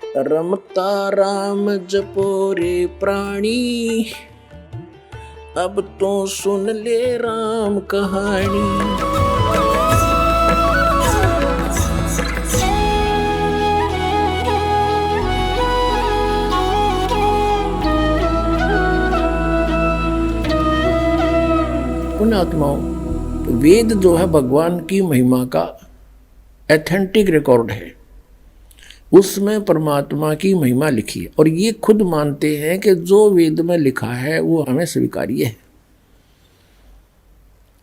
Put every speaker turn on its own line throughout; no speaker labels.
रमता राम जपो रे प्राणी, अब तो सुन ले राम कहानी। पुण्यात्माओं, वेद जो है भगवान की महिमा का एथेंटिक रिकॉर्ड है। उसमें परमात्मा की महिमा लिखी है और ये खुद मानते हैं कि जो वेद में लिखा है वो हमें स्वीकार्य है।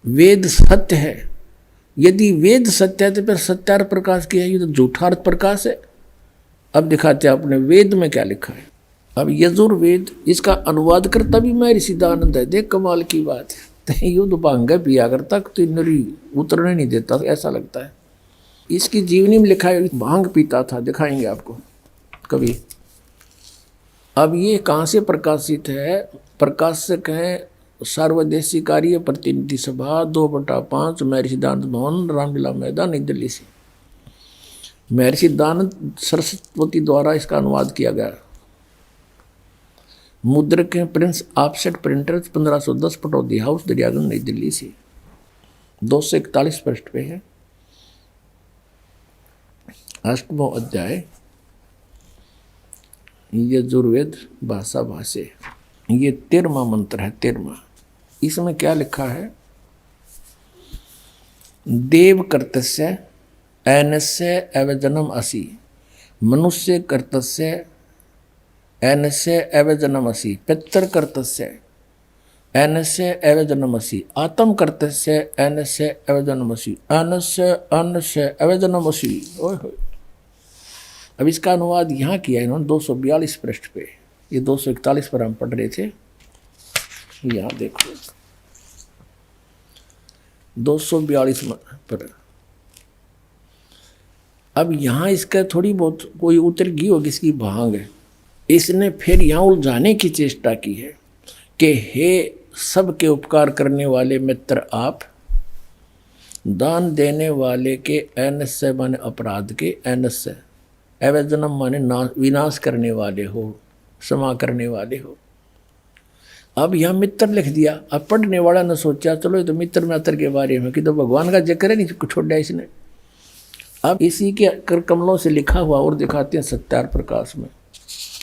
वेद सत्य है। यदि वेद सत्य है तो फिर सत्यार्थ प्रकाश की है, ये तो झूठार्थ प्रकाश है। अब दिखाते हैं आपने वेद में क्या लिखा है। अब यजुर्वेद, इसका अनुवाद करता भी महर्षि दयानंद है। देख कमाल की बात है। युद्ध भांग पिया करता तो नरी उतरने नहीं देता, ऐसा लगता है। इसकी जीवनी में लिखा है भांग पीता था, दिखाएंगे आपको कभी। अब ये कहाँ से प्रकाशित है? प्रकाशक है सार्वदेशी कार्य प्रतिनिधि सभा 2/5 महर्षि दयानंद भवन, रामलीला मैदान, नई दिल्ली से। महर्षि दयानंद सरस्वती द्वारा इसका अनुवाद किया गया। मुद्रक हैं Prince offset printers, 1510, Pataudi house, Daryaganj, नई दिल्ली से। 241 पृष्ठ पे है। 8वां अध्याय यजुर्वेद भाषा भाष्य। ये 13वां मंत्र है। 13वां। इसमें क्या लिखा है? देव कर्तस्य ऐनस्य अवजनम असि, मनुष्य कर्तस्य ऐनस्य अवजनमसि, पितर कर्तस्य ऐनस्य अवजनमसि, आत्म कर्तस्य ऐनस्य अवजनमसि, अन्नस्य अन्नस्य अवजनमसि। ओए होए। अब इसका अनुवाद यहाँ किया इन्होंने 242 पृष्ठ पे। ये 241 पर हम पढ़ रहे थे। यहाँ देखो 242 पर। अब यहाँ इसका थोड़ी बहुत कोई उतर गई होगी, इसकी भांग है। इसने फिर यहाँ उलझाने की चेष्टा की है कि हे सबके उपकार करने वाले मित्र आप, दान देने वाले के ऐनस्य माने अपराध के, ऐनस्य अवजनम माने विनाश करने वाले हो, क्षमा करने वाले हो। अब यहाँ मित्र लिख दिया। अब पढ़ने वाला ने सोचा चलो ये तो मित्र मित्र के बारे में कि तो भगवान का जिक्र है, नहीं छोड़ा इसने। अब इसी के कर कमलों से लिखा हुआ और दिखाते हैं सत्यार्थ प्रकाश में।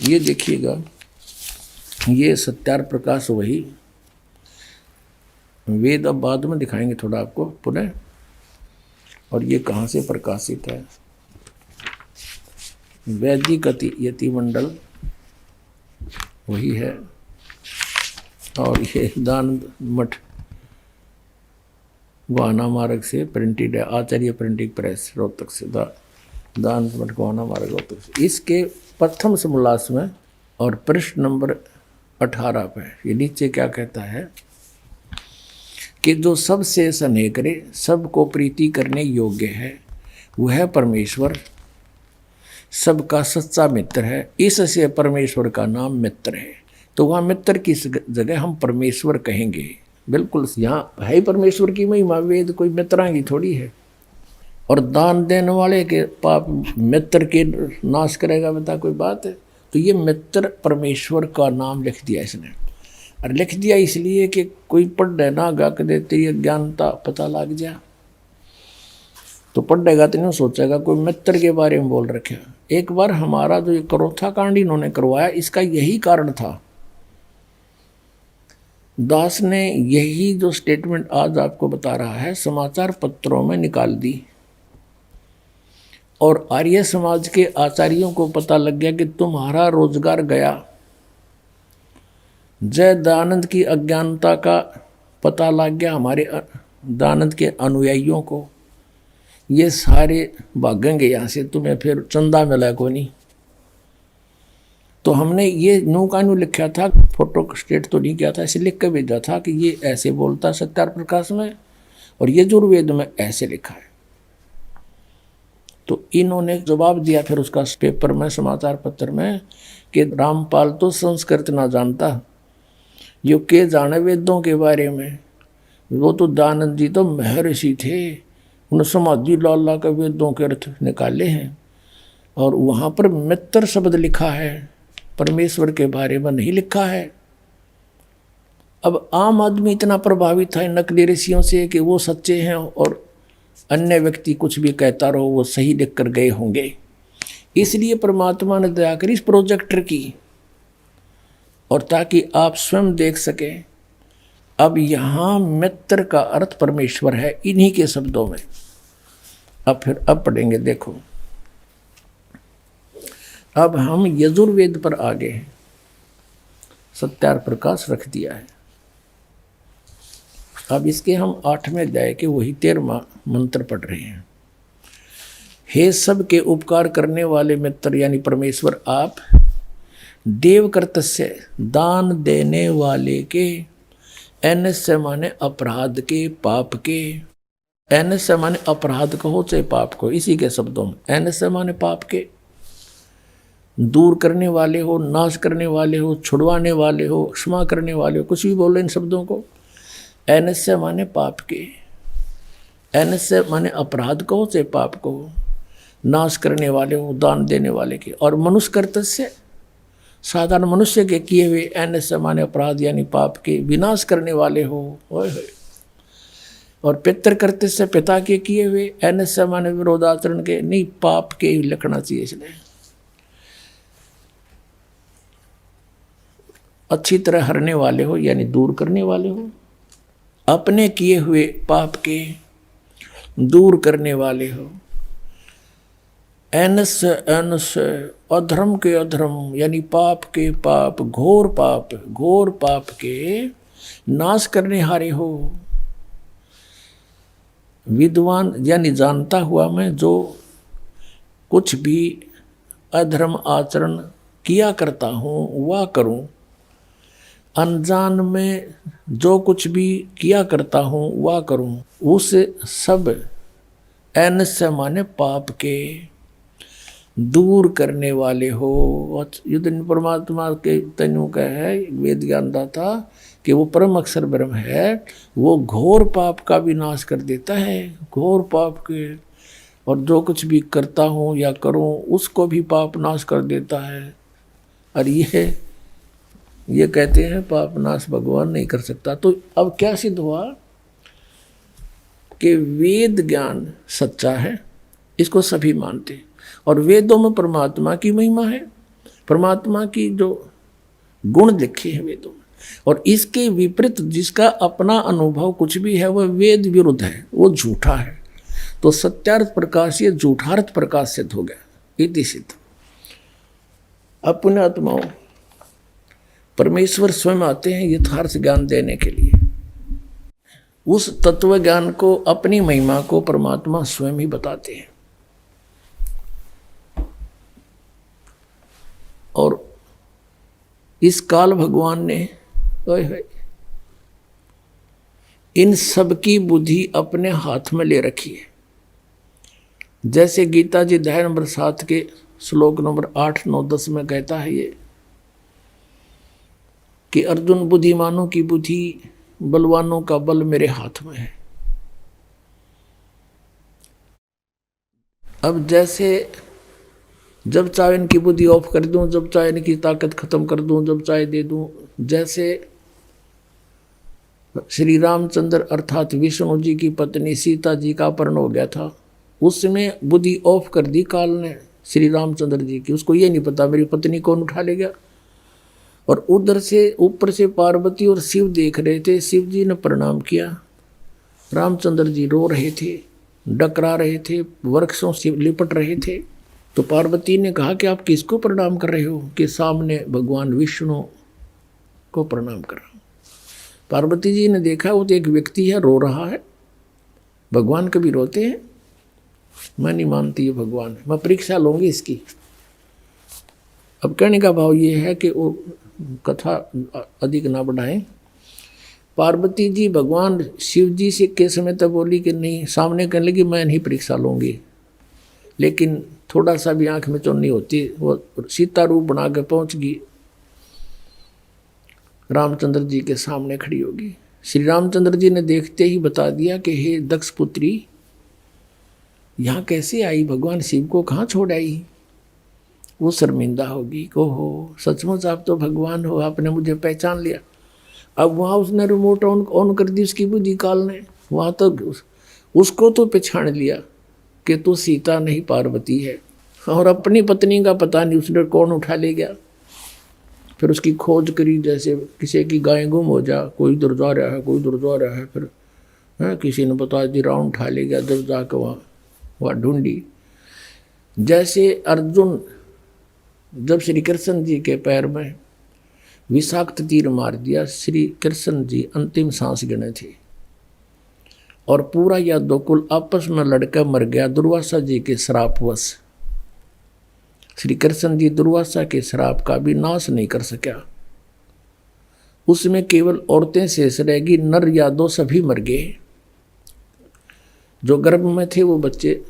ये देखिएगा, ये सत्यार्थ प्रकाश वही वेद। अब बाद में दिखाएंगे थोड़ा आपको पुनः। और ये कहाँ से प्रकाशित है? वैदिक यति मंडल वही है। और ये दान मठ गोहाना मार्ग से प्रिंटेड है। आचार्य प्रिंटिंग प्रेस, रोहतक से। दान मठ गोहाना मार्ग, रोहतक से। इसके प्रथम समोल्लास में और पृष्ठ नंबर 18 पे ये नीचे क्या कहता है कि जो सबसे स्नेह करे, सबको प्रीति करने योग्य है, वह परमेश्वर सबका सच्चा मित्र है। इससे परमेश्वर का नाम मित्र है। तो वहाँ मित्र की जगह हम परमेश्वर कहेंगे। बिल्कुल यहाँ है ही परमेश्वर की महिमा। वेद कोई मित्रा की थोड़ी है। और दान देने वाले के पाप मित्र के नाश करेगा, बता कोई बात है? तो ये मित्र परमेश्वर का नाम लिख दिया इसने। और लिख दिया इसलिए कि कोई पढ़ ना गा के देते ये ज्ञानता पता लग जाए। तो पढ़ेगा तो नहीं सोचेगा कोई मित्र के बारे में बोल रखे। एक बार हमारा जो करोथा कांड इन्होंने करवाया, इसका यही कारण था। दास ने यही जो स्टेटमेंट आज आपको बता रहा है समाचार पत्रों में निकाल दी। और आर्य समाज के आचार्यों को पता लग गया कि तुम्हारा रोजगार गया। जय दयानंद की अज्ञानता का पता लग गया हमारे दयानंद के अनुयायियों को। ये सारे भागेंगे यहाँ से, तुम्हें फिर चंदा मिला को नहीं। तो हमने ये नो का न्यू लिखा था, फोटो स्टेट तो नहीं किया था, ऐसे लिख कर भेजा था कि ये ऐसे बोलता है सत्यार्थ प्रकाश में और यजुर्वेद में ऐसे लिखा है। तो इन्होंने जवाब दिया फिर उसका पेपर में, समाचार पत्र में, कि रामपाल तो संस्कृत ना जानता, यो के जाने वेदों के बारे में। वो तो दयानंद जी तो महर्षि थे, उन्होंने समाधि लाला के वेदों के अर्थ निकाले हैं। और वहाँ पर मित्र शब्द लिखा है, परमेश्वर के बारे में नहीं लिखा है। अब आम आदमी इतना प्रभावित है नकली ऋषियों से कि वो सच्चे हैं और अन्य व्यक्ति कुछ भी कहता रहो वो सही लिख कर गए होंगे। इसलिए परमात्मा ने दया करी इस प्रोजेक्टर की, और ताकि आप स्वयं देख सकें। अब यहाँ मित्र का अर्थ परमेश्वर है इन्हीं के शब्दों में। अब पढ़ेंगे, देखो अब हम यजुर्वेद पर आ गए हैं। सत्यार प्रकाश रख दिया है। अब इसके हम 8वें अध्याय के वही 13वां मंत्र पढ़ रहे हैं। हे सब के उपकार करने वाले मित्र यानी परमेश्वर आप, देव कर्तस्य दान देने वाले के, एनस्य माने अपराध के, पाप के, एनस्य माने अपराध कहो चाहे पाप को, इसी के शब्दों में एनस्य माने पाप के, दूर करने वाले हो, नाश करने वाले हो, छुड़वाने वाले हो, क्षमा करने वाले हो, कुछ भी बोलो इन शब्दों को। एनस्य माने पाप के, एनस्य माने अपराध कहो चाहे पाप को, नाश करने वाले हो, दान देने वाले के, और मनुष्य कर्तस्य साधारण मनुष्य के किए हुए, एनस्य माने अपराध यानी पाप के विनाश करने वाले हो। और पितृ कर्तस्य पिता के किए हुए, एनस्य माने विरोधाचरण के, नहीं पाप के लिखना चाहिए इसलिए। अच्छी तरह हरने वाले हो यानी दूर करने वाले हो, अपने किए हुए पाप के दूर करने वाले हो। एनस्य एनस्य अधर्म के अधर्म यानी पाप के पाप, घोर पाप के नाश करने हारे हो। विद्वान यानी जानता हुआ मैं जो कुछ भी अधर्म आचरण किया करता हूँ वह करूँ, अनजान में जो कुछ भी किया करता हूँ वह करूँ, उस सब एनस्य माने पाप के दूर करने वाले हो। युद्ध परमात्मा के तनु का है वेद ज्ञानदाता कि वो परम अक्षर ब्रह्म है, वो घोर पाप का विनाश कर देता है, घोर पाप के, और जो कुछ भी करता हूँ या करूँ उसको भी पाप नाश कर देता है। और ये कहते हैं पाप नाश भगवान नहीं कर सकता। तो अब क्या सिद्ध हुआ कि वेद ज्ञान सच्चा है, इसको सभी मानते, और वेदों में परमात्मा की महिमा है, परमात्मा की जो गुण लिखे हैं वेदों में, और इसके विपरीत जिसका अपना अनुभव कुछ भी है वह वेद विरुद्ध है, वो झूठा है। तो सत्यार्थ प्रकाश ये झूठार्थ प्रकाश सिद्ध हो गया, इति सिद्ध। अब पुण्यात्माओं परमेश्वर स्वयं आते हैं यथार्थ ज्ञान देने के लिए। उस तत्व ज्ञान को, अपनी महिमा को परमात्मा स्वयं ही बताते हैं। और इस काल भगवान ने इन सब की बुद्धि अपने हाथ में ले रखी है। जैसे गीता जी अध्याय नंबर 7 के श्लोक नंबर 8, 9, 10 में कहता है ये कि अर्जुन बुद्धिमानों की बुद्धि, बलवानों का बल मेरे हाथ में है। अब जैसे जब चाहे इनकी बुद्धि ऑफ कर दूं, जब चाहे इनकी ताकत खत्म कर दूं, जब चाहे दे दूं। जैसे श्री रामचंद्र अर्थात विष्णु जी की पत्नी सीता जी का अपहरण हो गया था, उसमें बुद्धि ऑफ कर दी काल ने श्री रामचंद्र जी की। उसको ये नहीं पता मेरी पत्नी कौन उठा ले गया। और उधर से ऊपर से पार्वती और शिव देख रहे थे। शिव जी ने प्रणाम किया, रामचंद्र जी रो रहे थे, डकरा रहे थे, वृक्षों से लिपट रहे थे। तो पार्वती ने कहा कि आप किसको प्रणाम कर रहे हो? कि सामने भगवान विष्णु को प्रणाम कर रहा हूं। पार्वती जी ने देखा वो तो एक व्यक्ति है, रो रहा है। भगवान कभी रोते हैं? मैं नहीं मानती है भगवान, मैं परीक्षा लूंगी इसकी। अब कहने का भाव ये है कि वो कथा अधिक ना बढ़ाएं। पार्वती जी भगवान शिव जी से के समय तक बोली कि नहीं, सामने कहने लगी मैं नहीं परीक्षा लूंगी, लेकिन थोड़ा सा भी आंख में चुन्नी होती, वो सीता रूप बना के पहुंच गई, रामचंद्र जी के सामने खड़ी होगी। श्री रामचंद्र जी ने देखते ही बता दिया कि हे दक्ष पुत्री, यहाँ कैसे आई? भगवान शिव को कहाँ छोड़ आई? वो शर्मिंदा होगी कि हो सचमुच आप तो भगवान हो, आपने मुझे पहचान लिया। अब वहाँ उसने रिमोट ऑन कर दी उसकी बुद्धि काल ने, वहाँ तो उसको तो पहचान लिया कि तू सीता नहीं पार्वती है, और अपनी पत्नी का पता नहीं उसने कौन उठा ले गया। फिर उसकी खोज करी, जैसे किसी की गाय गुम हो जा, कोई इधर जा रहा है कोई उधर जा रहा है, फिर किसी ने बता दी राउंड उठा ले गया, जब जाकर वहाँ ढूंढी। जैसे अर्जुन जब श्री कृष्ण जी के पैर में विषाक्त तीर मार दिया, श्री कृष्ण जी अंतिम सांस गिने थे और पूरा यादवकुल आपस में लड़कर मर गया दुर्वासा जी के श्रापवश। श्री कृष्ण जी दुर्वासा के श्राप का भी नाश नहीं कर सका, उसमें केवल औरतें शेष रहेगी, नर यादव सभी मर गए। जो गर्भ में थे वो बच्चे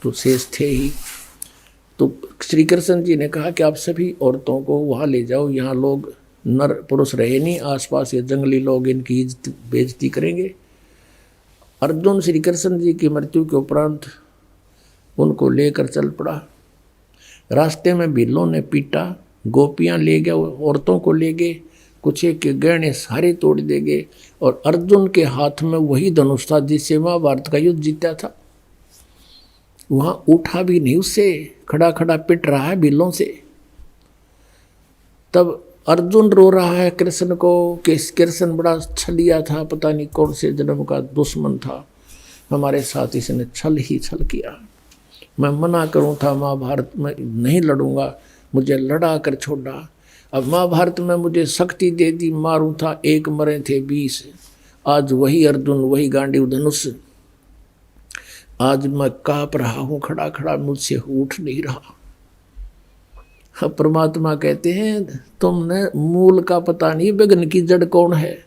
तो शेष थे ही। तो श्री कृष्ण जी ने कहा कि आप सभी औरतों को वहाँ ले जाओ, यहाँ लोग नर पुरुष रहे नहीं, आसपास ये जंगली लोग इनकी इज्जत बेइज्जती करेंगे। अर्जुन श्री कृष्ण जी की मृत्यु के उपरांत उनको लेकर चल पड़ा। रास्ते में बिल्लों ने पीटा, गोपियाँ ले गए, औरतों को ले गए, कुछ एक के गहने सारे तोड़ दे गए, और अर्जुन के हाथ में वही धनुष था जिससे महाभारत का युद्ध जीता था। वहाँ उठा भी नहीं, उससे खड़ा खड़ा पिट रहा है बिल्लों से। तब अर्जुन रो रहा है कृष्ण को कि कृष्ण बड़ा छलिया था, पता नहीं कौन से जन्म का दुश्मन था, हमारे साथ इसने छल ही छल किया। मैं मना करूँ था महाभारत में नहीं लड़ूंगा, मुझे लड़ा कर छोड़ा। अब महाभारत में मुझे शक्ति दे दी, मारूँ था 1 मरे थे 20। आज वही अर्जुन, वही गांडीव धनुष, आज मैं काँप रहा हूँ खड़ा खड़ा, मुझसे उठ नहीं रहा। अब परमात्मा कहते हैं तुमने मूल का पता नहीं, विघ्न की जड़ कौन है।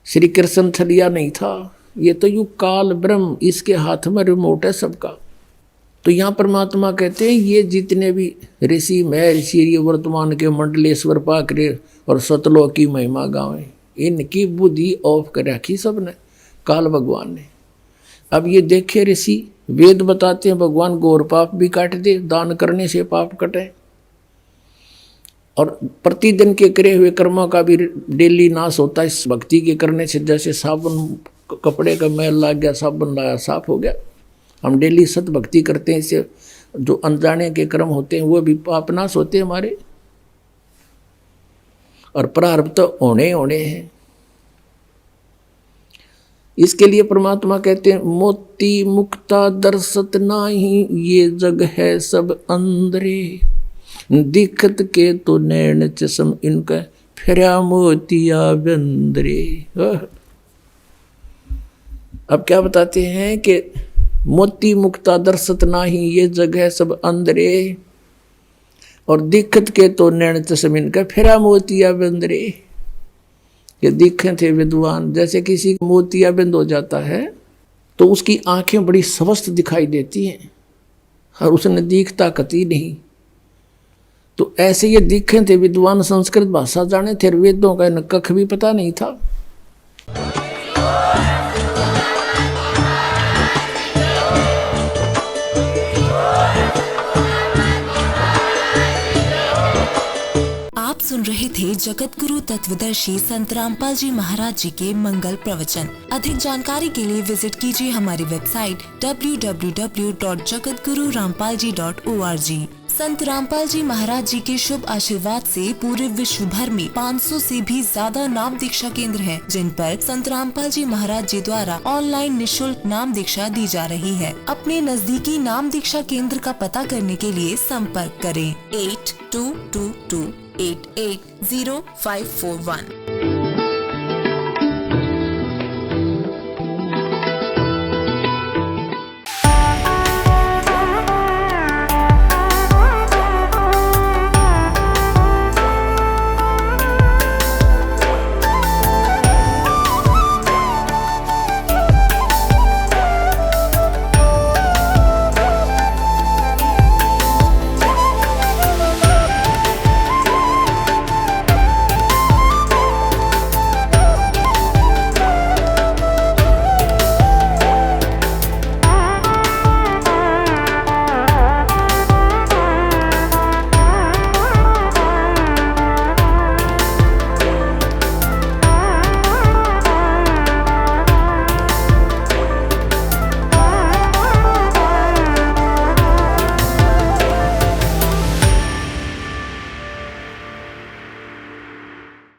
श्री कृष्ण छलिया नहीं था, ये तो यू काल ब्रह्म, इसके हाथ में रिमोट है सबका। तो यहाँ परमात्मा कहते हैं ये जितने भी ऋषि महर्षि, ये वर्तमान के मंडलेश्वर पाकरे और सतलोक की महिमा गावें, इनकी बुद्धि ऑफ कर रखी सबने, काल भगवान ने। अब ये देखे ऋषि वेद बताते हैं भगवान गौर पाप भी काट दे, दान करने से पाप कटे, और प्रतिदिन के करे हुए कर्मों का भी डेली नाश होता है इस भक्ति के करने से। जैसे साबुन, कपड़े का मैल लग गया, साबुन लाया साफ हो गया। हम डेली सत भक्ति करते हैं, इससे जो अनजाने के कर्म होते हैं वो भी पाप नाश होते हैं हमारे, और प्रारब्ध तो होने हैं। इसके लिए परमात्मा कहते हैं मोती मुक्ता दर्शत नाही, ये जग है सब अंदरे, दिखत के तो नैन चश्म इनका, फिरा मोतिया बंदरे। अब क्या बताते हैं कि मोती मुक्ता दर्शत नाही, ये जग है सब अंदरे, और दिखत के तो नैन चश्म इनका, फिरा मोतिया बंदरे। ये दिखे थे विद्वान, जैसे किसी मोतियाबिंद हो जाता है तो उसकी आंखें बड़ी स्वस्थ दिखाई देती हैं और उसने दिखता कती नहीं। तो ऐसे ये दिखे थे विद्वान, संस्कृत भाषा जाने थे, वेदों का कख भी पता नहीं था।
सुन रहे थे जगत गुरु तत्वदर्शी संत रामपाल जी महाराज जी के मंगल प्रवचन। अधिक जानकारी के लिए विजिट कीजिए हमारी वेबसाइट www.jagatgururampalji.org। संत रामपाल जी महाराज जी के शुभ आशीर्वाद से पूरे विश्व भर में 500 से भी ज्यादा नाम दीक्षा केंद्र हैं, जिन पर संत रामपाल जी महाराज जी द्वारा ऑनलाइन निशुल्क नाम दीक्षा दी जा रही है। अपने नजदीकी नाम दीक्षा केंद्र का पता करने के लिए संपर्क करें 8222880541।